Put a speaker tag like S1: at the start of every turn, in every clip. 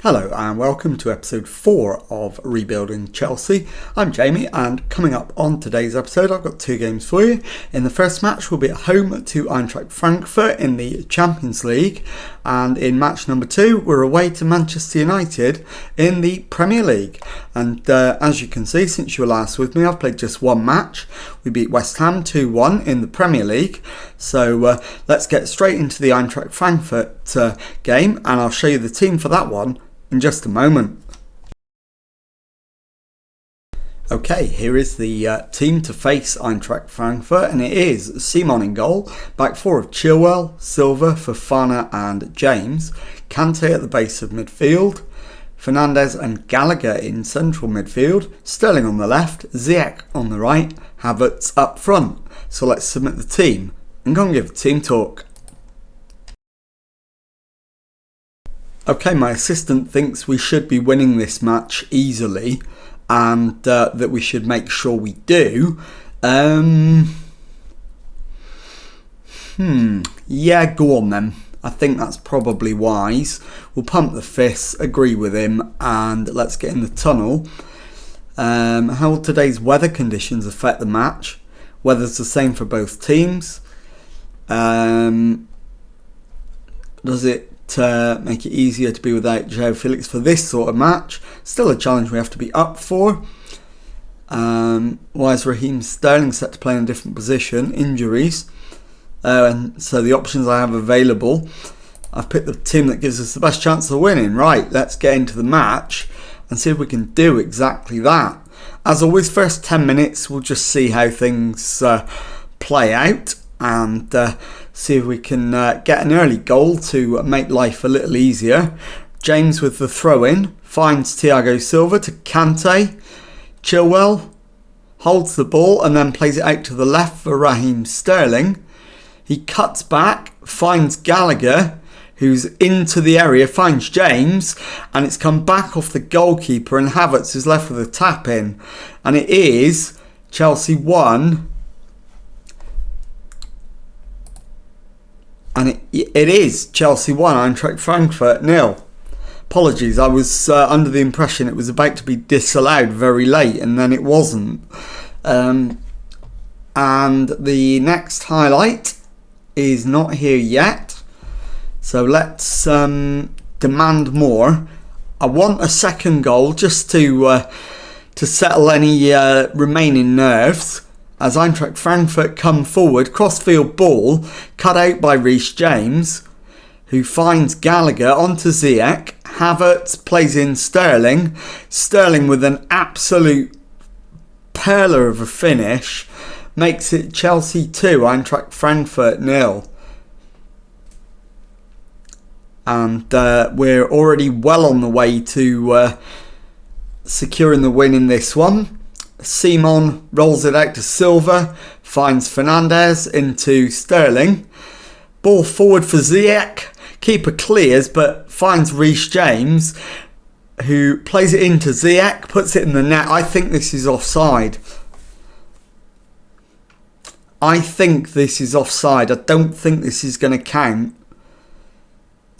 S1: Hello and welcome to episode 4 of Rebuilding Chelsea. I'm Jamie, and coming up on today's episode I've got 2 games for you. In the first match we'll be at home to Eintracht Frankfurt in the Champions League, and in match number 2 we're away to Manchester United in the Premier League. And as you can see, since you were last with me, I've played just one match. We beat West Ham 2-1 in the Premier League. So let's get straight into the Eintracht Frankfurt game, and I'll show you the team for that one in just a moment. Okay, here is the team to face Eintracht Frankfurt, and it is Simon in goal, back 4 of Chilwell, Silva, Fofana and James, Kante at the base of midfield, Fernandes and Gallagher in central midfield, Sterling on the left, Ziyech on the right, Havertz up front. So let's submit the team and go and give the team talk. Okay, my assistant thinks we should be winning this match easily, and that we should make sure we do. Yeah, go on then. I think that's probably wise. We'll pump the fists, agree with him, and let's get in the tunnel. How will today's weather conditions affect the match? Weather's the same for both teams. Does it make it easier to be without Joe Felix for this sort of match? Still a challenge we have to be up for. Why is Raheem Sterling set to play in a different position? Injuries. And so the options I have available, I've picked the team that gives us the best chance of winning. Right, let's get into the match and see if we can do exactly that. As always, first 10 minutes we'll just see how things play out, and see if we can get an early goal to make life a little easier. James with the throw-in finds Thiago Silva to Kante. Chilwell holds the ball and then plays it out to the left for Raheem Sterling. He cuts back, finds Gallagher, who's into the area, finds James, and it's come back off the goalkeeper, and Havertz is left with a tap-in. And it is Chelsea 1. And it is Chelsea 1, Eintracht Frankfurt 0. Apologies, I was under the impression it was about to be disallowed very late, and then it wasn't. And the next highlight is not here yet. So let's demand more. I want a second goal just to settle any remaining nerves, as Eintracht Frankfurt come forward, crossfield ball, cut out by Reece James, who finds Gallagher onto Ziyech. Havertz plays in Sterling. Sterling with an absolute perler of a finish makes it Chelsea 2, Eintracht Frankfurt 0. And we're already well on the way to securing the win in this one. Simon rolls it out to Silva, finds Fernandes into Sterling. Ball forward for Ziyech. Keeper clears but finds Reece James, who plays it into Ziyech, puts it in the net. I think this is offside. I don't think this is going to count.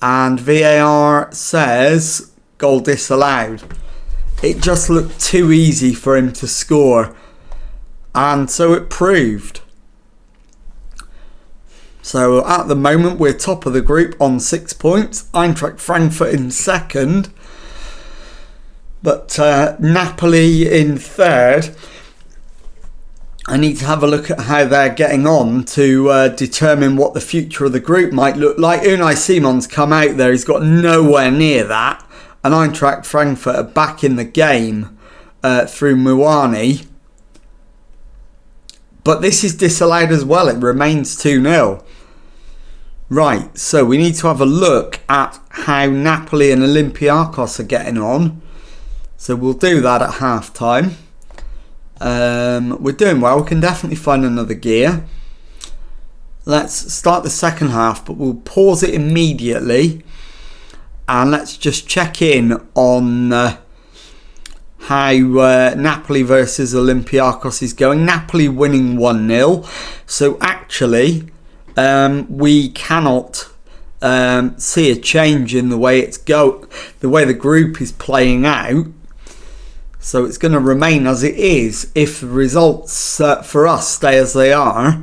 S1: And VAR says goal disallowed. It just looked too easy for him to score, and so it proved. So at the moment we're top of the group on 6 points, Eintracht Frankfurt in second, but Napoli in third. I need to have a look at how they're getting on to determine what the future of the group might look like. Unai Simon's come out there, he's got nowhere near that. And Eintracht Frankfurt are back in the game through Muani. But this is disallowed as well. It remains 2-0. Right, so we need to have a look at how Napoli and Olympiacos are getting on. So we'll do that at half time. We're doing well. We can definitely find another gear. Let's start the second half, but we'll pause it immediately. And let's just check in on how Napoli versus Olympiacos is going. Napoli winning 1-0. So actually, we cannot see a change in the way the way the group is playing out. So it's going to remain as it is if the results for us stay as they are.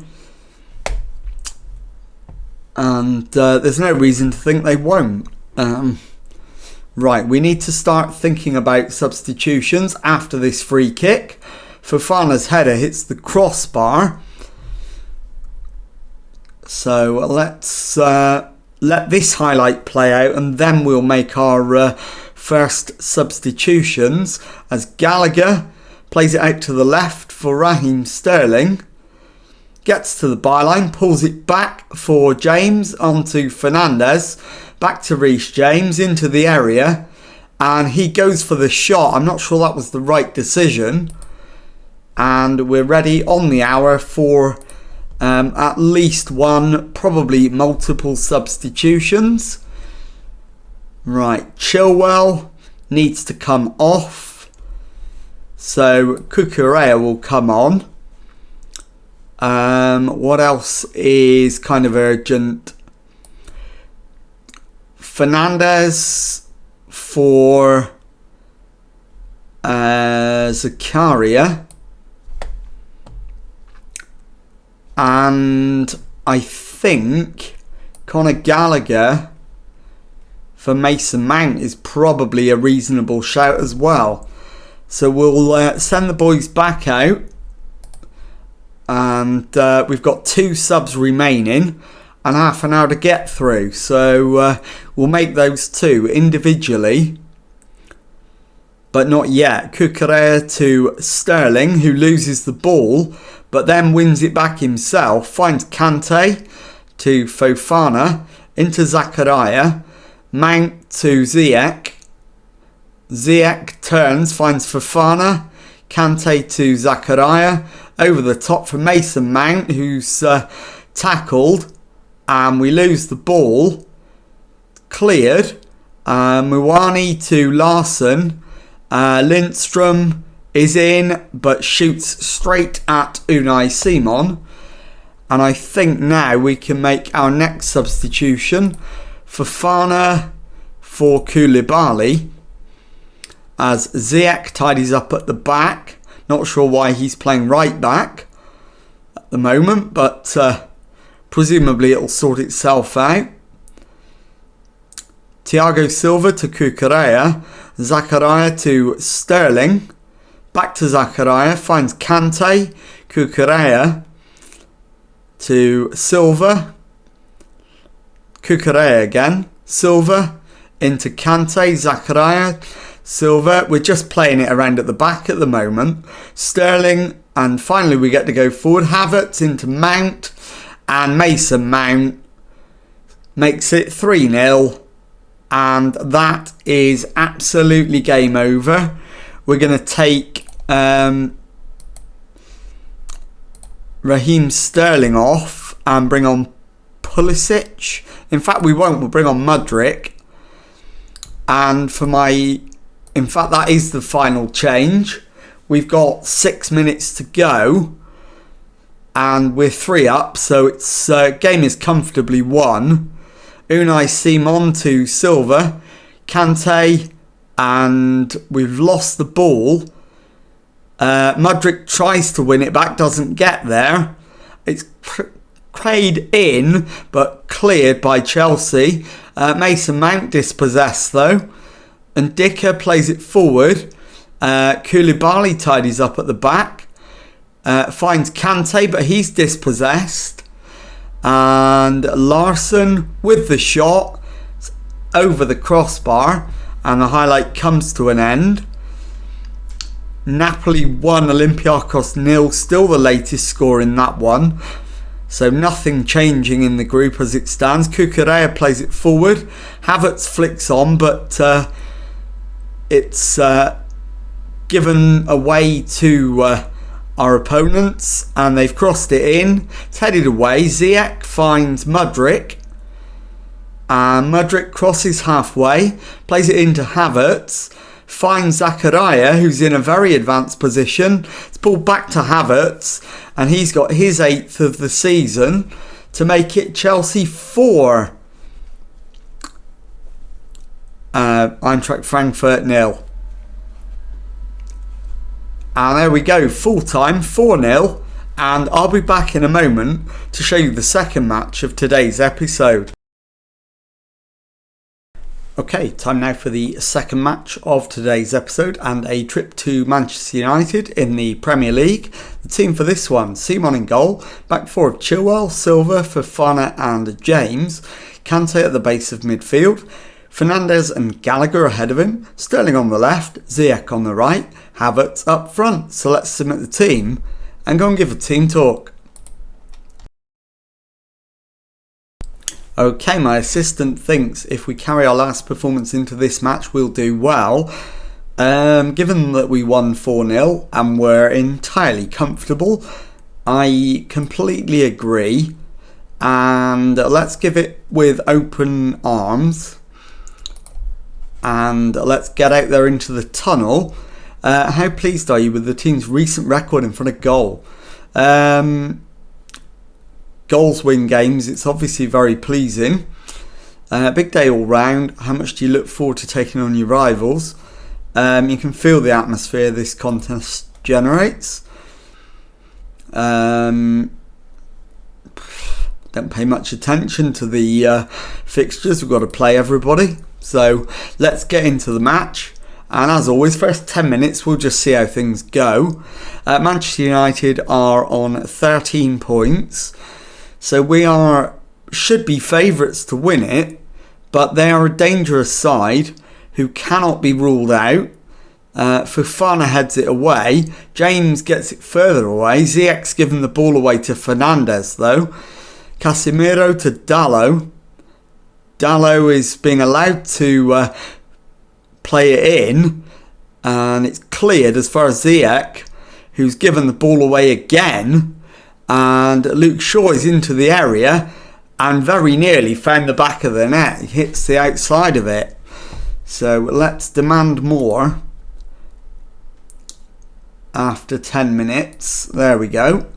S1: And there's no reason to think they won't. Right, we need to start thinking about substitutions after this free kick. Fofana's header hits the crossbar. So let's let this highlight play out, and then we'll make our first substitutions, as Gallagher plays it out to the left for Raheem Sterling. Gets to the byline, pulls it back for James onto Fernandez. Back to Reece James into the area, and he goes for the shot. I'm not sure that was the right decision. And we're ready on the hour for at least one, probably multiple substitutions. Right, Chilwell needs to come off. So Cucurella will come on. What else is kind of urgent? Fernandez for Zakaria. And I think Conor Gallagher for Mason Mount is probably a reasonable shout as well. So we'll send the boys back out. And we've got 2 subs remaining and half an hour to get through. So we'll make those 2 individually. But not yet. Cucurella to Sterling, who loses the ball, but then wins it back himself. Finds Kante to Fofana, into Zakaria. Mount to Ziyech. Ziyech turns, finds Fofana. Kante to Zakaria. Over the top for Mason Mount, who's tackled. And we lose the ball. Cleared. Muwani to Larson. Lindstrom is in, but shoots straight at Unai Simon. And I think now we can make our next substitution. Fofana for Koulibaly, as Ziyech tidies up at the back. Not sure why he's playing right back at the moment, but presumably it'll sort itself out. Thiago Silva to Cucurella. Zakaria to Sterling. Back to Zakaria. Finds Kante. Cucurella to Silva. Cucurella again. Silva into Kante. Zakaria. Silva. We're just playing it around at the back at the moment. Sterling. And finally we get to go forward. Havertz into Mount. And Mason Mount makes it 3-0. And that is absolutely game over. We're going to take Raheem Sterling off and bring on Pulisic. In fact, we won't. We'll bring on Mudryk. And for in fact, that is the final change. We've got 6 minutes to go. And we're 3 up. So it's game is comfortably won. Unai Simon to Silva. Kante. And we've lost the ball. Mudryk tries to win it back. Doesn't get there. It's played in. But cleared by Chelsea. Mason Mount dispossessed though. And Dicker plays it forward. Koulibaly tidies up at the back. Finds Kante, but he's dispossessed. And Larson with the shot over the crossbar, and the highlight comes to an end. Napoli 1, Olympiacos 0, still the latest score in that one. So nothing changing in the group as it stands. Cucurella plays it forward. Havertz flicks on, but it's given away to our opponents, and they've crossed it in. It's headed away. Ziyech finds Mudryk, and Mudryk crosses halfway, plays it into Havertz, finds Zakaria, who's in a very advanced position. It's pulled back to Havertz, and he's got his 8th of the season to make it Chelsea 4, Eintracht Frankfurt 0. And there we go, full time, 4-0. And I'll be back in a moment to show you the second match of today's episode. Okay, time now for the second match of today's episode and a trip to Manchester United in the Premier League. The team for this one: Simon in goal, back four of Chilwell, Silva, Fofana and James, Kante at the base of midfield, Fernandes and Gallagher ahead of him, Sterling on the left, Ziyech on the right, Havertz up front. So let's submit the team and go and give a team talk. Okay, my assistant thinks if we carry our last performance into this match, we'll do well. Given that we won 4-0 and we're entirely comfortable, I completely agree. And let's give it with open arms. And let's get out there into the tunnel. How pleased are you with the team's recent record in front of goal? Goals win games, it's obviously very pleasing. Big day all round. How much do you look forward to taking on your rivals? You can feel the atmosphere this contest generates. Don't pay much attention to the fixtures. We've got to play everybody. So let's get into the match. And as always, first 10 minutes, we'll just see how things go. Manchester United are on 13 points. So we should be favourites to win it, but they are a dangerous side who cannot be ruled out. Fofana heads it away. James gets it further away. Ziyech's given the ball away to Fernandes though. Casemiro to Dalot. Dalot is being allowed to play it in, and it's cleared as far as Ziyech, who's given the ball away again. And Luke Shaw is into the area and very nearly found the back of the net. He hits the outside of it. So let's demand more after 10 minutes. There we go.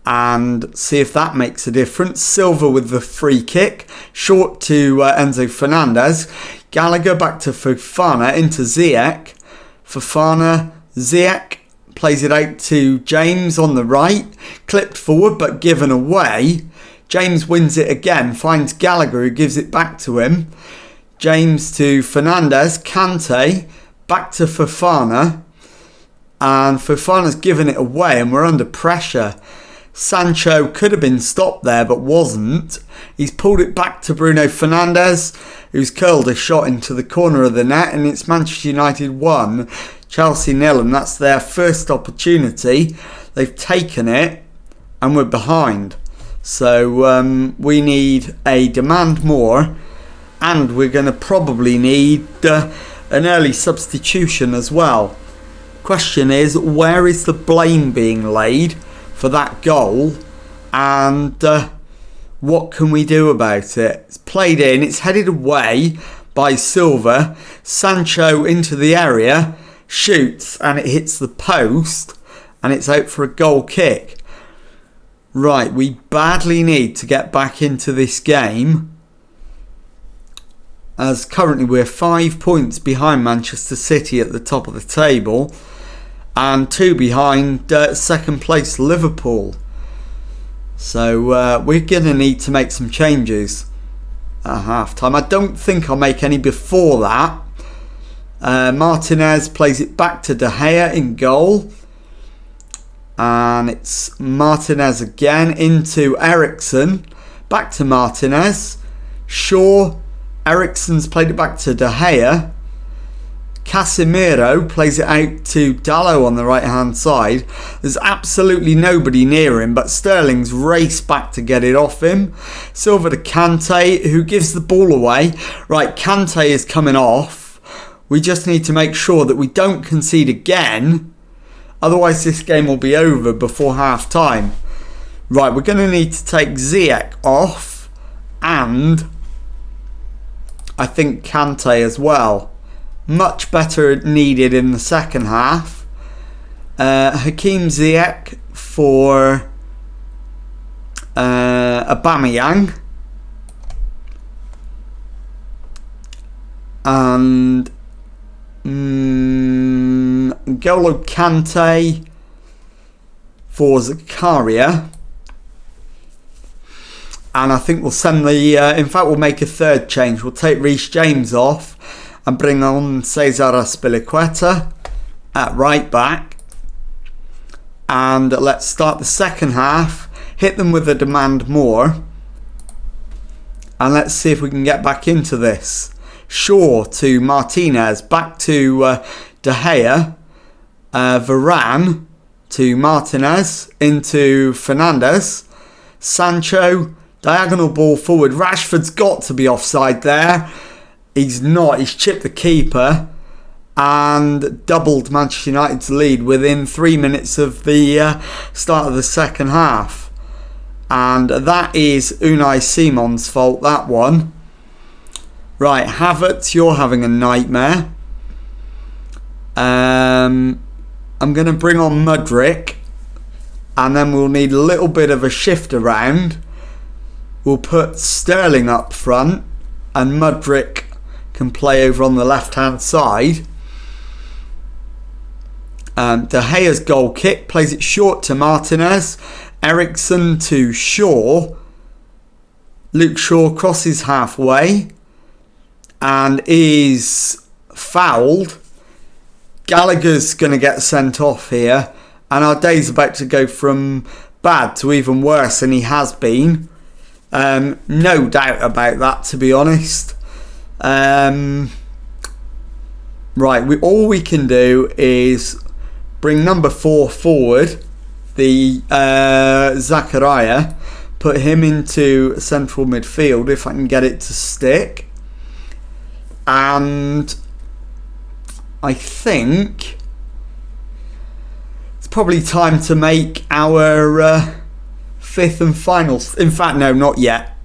S1: And see if that makes a difference. Silva with the free kick. Short to Enzo Fernandez. Gallagher back to Fofana into Ziyech. Fofana, Ziyech. Plays it out to James on the right. Clipped forward but given away. James wins it again. Finds Gallagher who gives it back to him. James to Fernandes. Kante. Back to Fofana. And Fofana's given it away and we're under pressure. Sancho could have been stopped there but wasn't. He's pulled it back to Bruno Fernandes, who's curled a shot into the corner of the net, and it's Manchester United 1, Chelsea 0, and that's their first opportunity. They've taken it and we're behind. So we need a demand more, and we're going to probably need an early substitution as well. Question is, where is the blame being laid for that goal, and what can we do about it? It's played in, it's headed away by Silva. Sancho into the area, shoots and it hits the post and it's out for a goal kick. Right, we badly need to get back into this game, as currently we're 5 points behind Manchester City at the top of the table and 2 behind second place Liverpool. So we're going to need to make some changes at half time. I don't think I'll make any before that. Martinez plays it back to De Gea in goal. And it's Martinez again into Eriksen. Back to Martinez. Shaw. Eriksen's played it back to De Gea. Casemiro plays it out to Dalot on the right hand side. There's absolutely nobody near him, but Sterling's raced back to get it off him. Silva to Kante, who gives the ball away. Right, Kante is coming off. We just need to make sure that we don't concede again, otherwise this game will be over before half time. Right, we're going to need to take Ziyech off, and I think Kante as well. Much better needed in the second half. Hakim Ziyech for Aubameyang. and N'Golo Kante for Zakaria. And I think we'll send the... in fact, we'll make a third change. We'll take Reece James off and bring on Cesar Azpilicueta at right back. And let's start the second half. Hit them with a demand more. And let's see if we can get back into this. Shaw to Martinez. Back to De Gea. Varane to Martinez. Into Fernandes. Sancho. Diagonal ball forward. Rashford's got to be offside there. He's not. He's chipped the keeper. And doubled Manchester United's lead within 3 minutes of the start of the second half. And that is Unai Simon's fault, that one. Right, Havertz, you're having a nightmare. I'm going to bring on Mudryk. And then we'll need a little bit of a shift around. We'll put Sterling up front. And Mudryk can play over on the left-hand side. De Gea's goal kick. Plays it short to Martinez. Eriksen to Shaw. Luke Shaw crosses halfway and is fouled. Gallagher's going to get sent off here, and our day's about to go from bad to even worse than he has been. No doubt about that, to be honest. Right, all we can do is bring number 4 forward, the Zakaria, put him into central midfield if I can get it to stick. And I think it's probably time to make our fifth and final. In fact, no, not yet.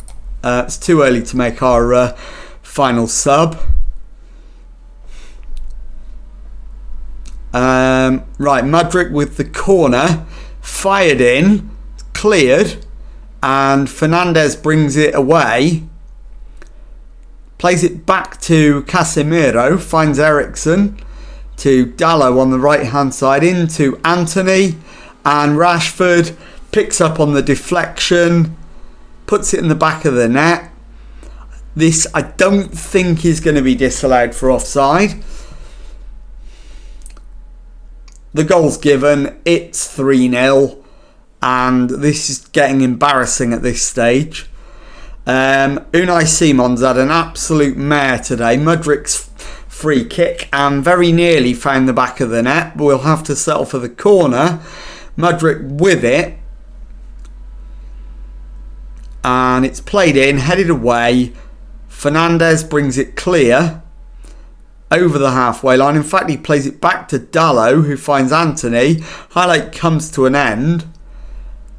S1: It's too early to make our final sub. Right, Mudryk with the corner, fired in, cleared, and Fernandes brings it away. Plays it back to Casemiro, finds Eriksen to Dalot on the right hand side, into Anthony, and Rashford picks up on the deflection, puts it in the back of the net. This I don't think is going to be disallowed for offside. The goal's given, it's 3-0, and this is getting embarrassing at this stage. Unai Simon's had an absolute mare today. Mudryk's free kick and very nearly found the back of the net. But we'll have to settle for the corner. Mudryk with it. And it's played in, headed away. Fernandes brings it clear over the halfway line. In fact, he plays it back to Dalot, who finds Anthony. Highlight comes to an end.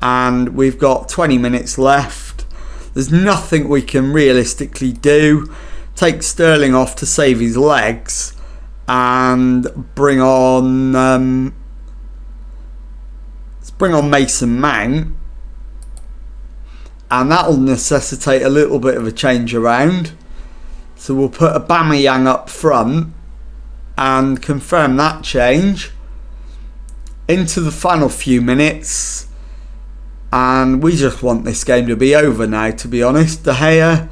S1: And we've got 20 minutes left. There's nothing we can realistically do. Take Sterling off to save his legs. And bring on... let's bring on Mason Mount. And that'll necessitate a little bit of a change around. So we'll put Aubameyang up front and confirm that change. Into the final few minutes. And we just want this game to be over now, to be honest. De Gea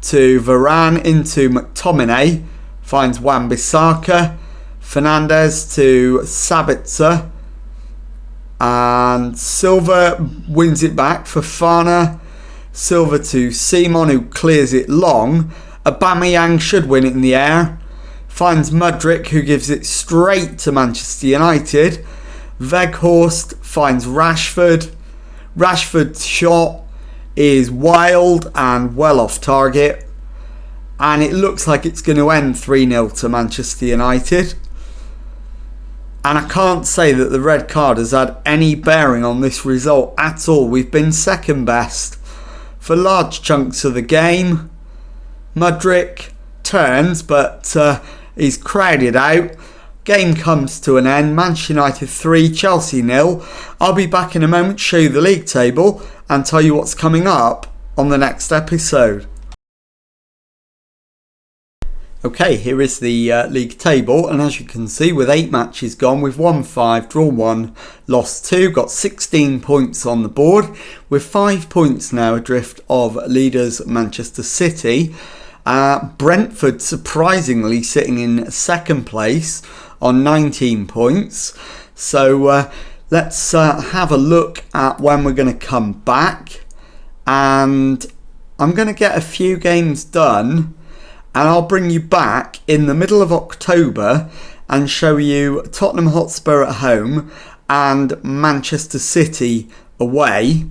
S1: to Varane, into McTominay. Finds Wan-Bissaka. Fernandes to Sabitzer. And Silva wins it back for Fofana. Silva to Simon, who clears it long. Aubameyang should win it in the air. Finds Mudryk, who gives it straight to Manchester United. Weghorst finds Rashford. Rashford's shot is wild and well off target. And it looks like it's going to end 3-0 to Manchester United. And I can't say that the red card has had any bearing on this result at all. We've been second best for large chunks of the game. Mudryk turns, but he's crowded out. Game comes to an end. Manchester United 3, Chelsea 0. I'll be back in a moment to show you the league table and tell you what's coming up on the next episode. Okay, here is the league table, and as you can see, with 8 matches gone, we've won 5, drawn 1, lost 2, got 16 points on the board. We're 5 points now adrift of leaders Manchester City. Brentford surprisingly sitting in second place on 19 points. So let's have a look at when we're going to come back, and I'm going to get a few games done. And I'll bring you back in the middle of October and show you Tottenham Hotspur at home and Manchester City away.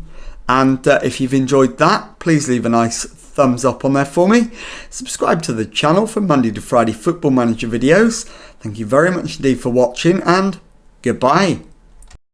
S1: And if you've enjoyed that, please leave a nice thumbs up on there for me. Subscribe to the channel for Monday to Friday Football Manager videos. Thank you very much indeed for watching, and goodbye.